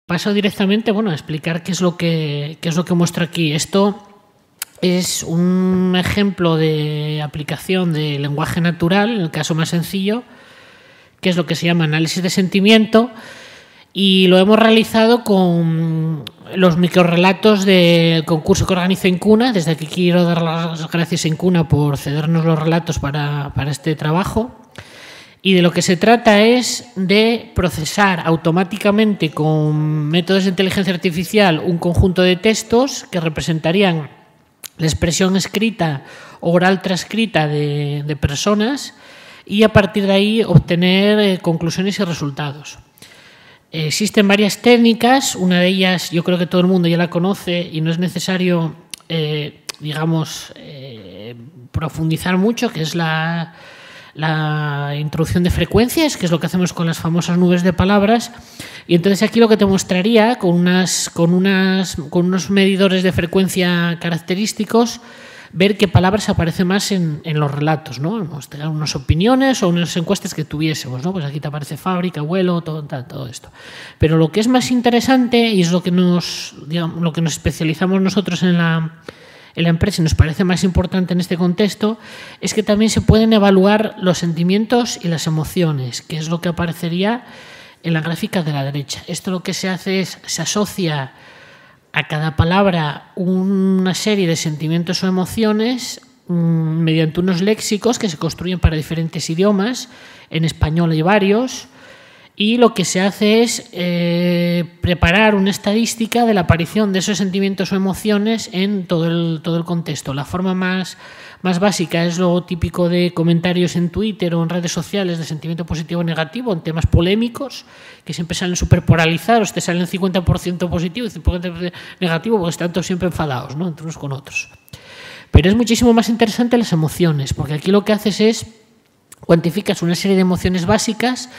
paso directamente, bueno, a explicar qué es lo que muestro aquí. Esto es un ejemplo de aplicación de lenguaje natural, en el caso más sencillo, que es lo que se llama análisis de sentimiento, y lo hemos realizado con los microrelatos del concurso que organiza Incuna. Desde aquí quiero dar las gracias a Incuna por cedernos los relatos para este trabajo. Y de lo que se trata es de procesar automáticamente con métodos de inteligencia artificial un conjunto de textos que representarían la expresión escrita o oral transcrita de personas, y a partir de ahí obtener conclusiones y resultados. Existen varias técnicas, una de ellas yo creo que todo el mundo ya la conoce y no es necesario, profundizar mucho, que es la introducción de frecuencias, que es lo que hacemos con las famosas nubes de palabras. Y entonces aquí lo que te mostraría con unos medidores de frecuencia característicos, ver qué palabras aparecen más en los relatos, ¿no? Unas opiniones o unas encuestas que tuviésemos, ¿no? Pues aquí te aparece fábrica, vuelo, todo esto. Pero lo que es más interesante, y es lo que nos especializamos nosotros en la empresa y nos parece más importante en este contexto, es que también se pueden evaluar los sentimientos y las emociones, que es lo que aparecería en la gráfica de la derecha. Esto lo que se hace es, se asocia a cada palabra una serie de sentimientos o emociones mediante unos léxicos que se construyen para diferentes idiomas. En español hay varios. Y lo que se hace es preparar una estadística de la aparición de esos sentimientos o emociones en todo el contexto. La forma más básica es lo típico de comentarios en Twitter o en redes sociales de sentimiento positivo o negativo, en temas polémicos, que siempre salen súper polarizados, te salen 50% positivo y 50% negativo, porque están todos siempre enfadados, ¿no?, entre unos con otros. Pero es muchísimo más interesante las emociones, porque aquí lo que haces es cuantificas una serie de emociones básicas.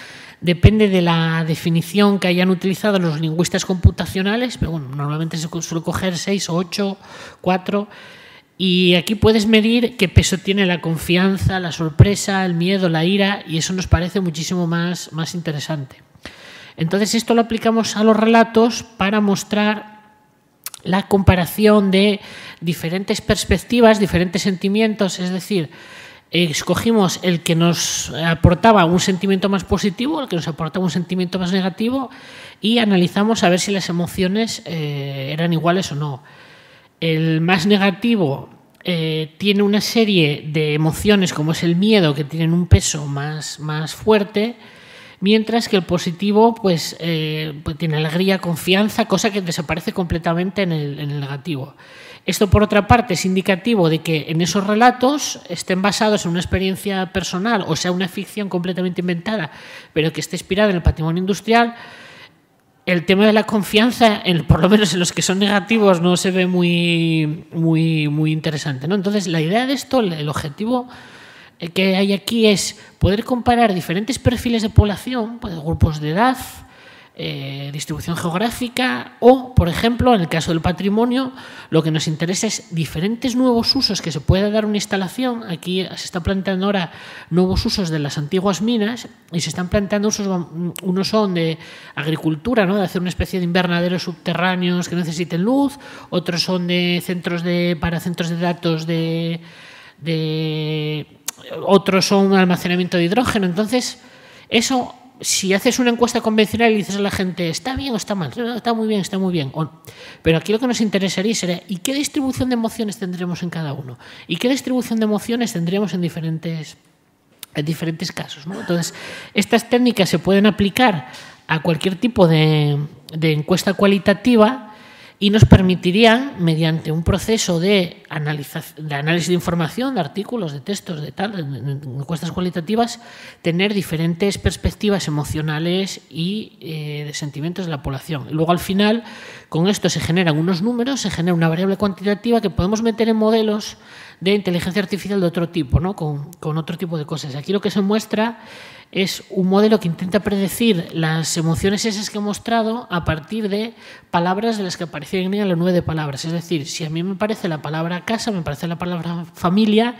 Depende de la definición que hayan utilizado los lingüistas computacionales, pero bueno, normalmente se suele coger 6 o 8, 4, y aquí puedes medir qué peso tiene la confianza, la sorpresa, el miedo, la ira, y eso nos parece muchísimo más interesante. Entonces esto lo aplicamos a los relatos para mostrar la comparación de diferentes perspectivas, diferentes sentimientos, es decir, escogimos el que nos aportaba un sentimiento más positivo, el que nos aportaba un sentimiento más negativo, y analizamos a ver si las emociones eran iguales o no. El más negativo tiene una serie de emociones, como es el miedo, que tienen un peso más fuerte, mientras que el positivo pues tiene alegría, confianza, cosa que desaparece completamente en el negativo. Esto, por otra parte, es indicativo de que en esos relatos estén basados en una experiencia personal, o sea, una ficción completamente inventada, pero que esté inspirada en el patrimonio industrial. El tema de la confianza, por lo menos en los que son negativos, no se ve muy interesante, ¿no? Entonces, la idea de esto, el objetivo que hay aquí es poder comparar diferentes perfiles de población, pues, grupos de edad, distribución geográfica, o, por ejemplo, en el caso del patrimonio, lo que nos interesa es diferentes nuevos usos que se puede dar una instalación. Aquí se está planteando ahora nuevos usos de las antiguas minas, y se están planteando usos, unos son de agricultura, ¿no?, de hacer una especie de invernaderos subterráneos que necesiten luz, otros son de para centros de datos otros son almacenamiento de hidrógeno. Entonces, eso, si haces una encuesta convencional y dices a la gente, ¿está bien o está mal? No, está muy bien, está muy bien. Pero aquí lo que nos interesaría sería, ¿y qué distribución de emociones tendremos en cada uno? ¿Y qué distribución de emociones tendríamos en diferentes casos, ¿no? Entonces, estas técnicas se pueden aplicar a cualquier tipo de encuesta cualitativa, y nos permitirían, mediante un proceso de análisis de información, de artículos, de textos, de encuestas cualitativas, tener diferentes perspectivas emocionales y de sentimientos de la población. Y luego, al final, con esto se generan unos números, se genera una variable cuantitativa que podemos meter en modelos de inteligencia artificial de otro tipo, ¿no?, con otro tipo de cosas. Aquí lo que se muestra es un modelo que intenta predecir las emociones esas que he mostrado a partir de palabras de las que aparecían en la nube de palabras. Es decir, si a mí me parece la palabra palabra casa, me parece la palabra familia,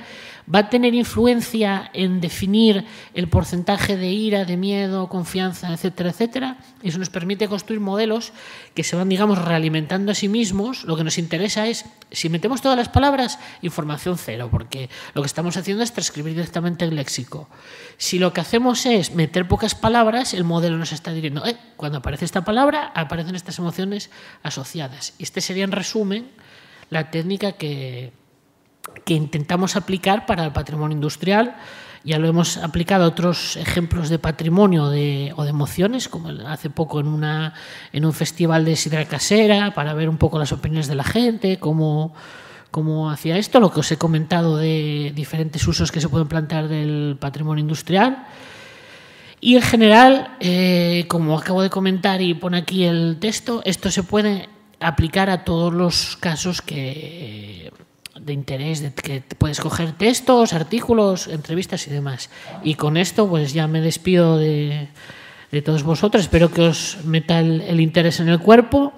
va a tener influencia en definir el porcentaje de ira, de miedo, confianza, etcétera, etcétera. Eso nos permite construir modelos que se van, digamos, realimentando a sí mismos. Lo que nos interesa es, si metemos todas las palabras, información cero, porque lo que estamos haciendo es transcribir directamente el léxico. Si lo que hacemos es meter pocas palabras, el modelo nos está diciendo, cuando aparece esta palabra, aparecen estas emociones asociadas. Y este sería, en resumen, la técnica que intentamos aplicar para el patrimonio industrial. Ya lo hemos aplicado a otros ejemplos de patrimonio o de emociones, como hace poco en un festival de sidra casera, para ver un poco las opiniones de la gente, cómo hacía esto, lo que os he comentado de diferentes usos que se pueden plantear del patrimonio industrial. Y en general, como acabo de comentar y pone aquí el texto, esto se puede aplicar a todos los casos de interés, que puedes coger textos, artículos, entrevistas y demás. Y con esto pues ya me despido de todos vosotros. Espero que os meta el interés en el cuerpo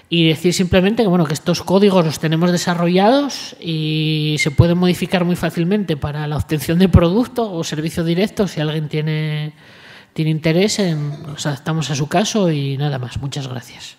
y decir simplemente que, que estos códigos los tenemos desarrollados y se pueden modificar muy fácilmente para la obtención de producto o servicio directo. Si alguien tiene interés, nos adaptamos a su caso y nada más. Muchas gracias.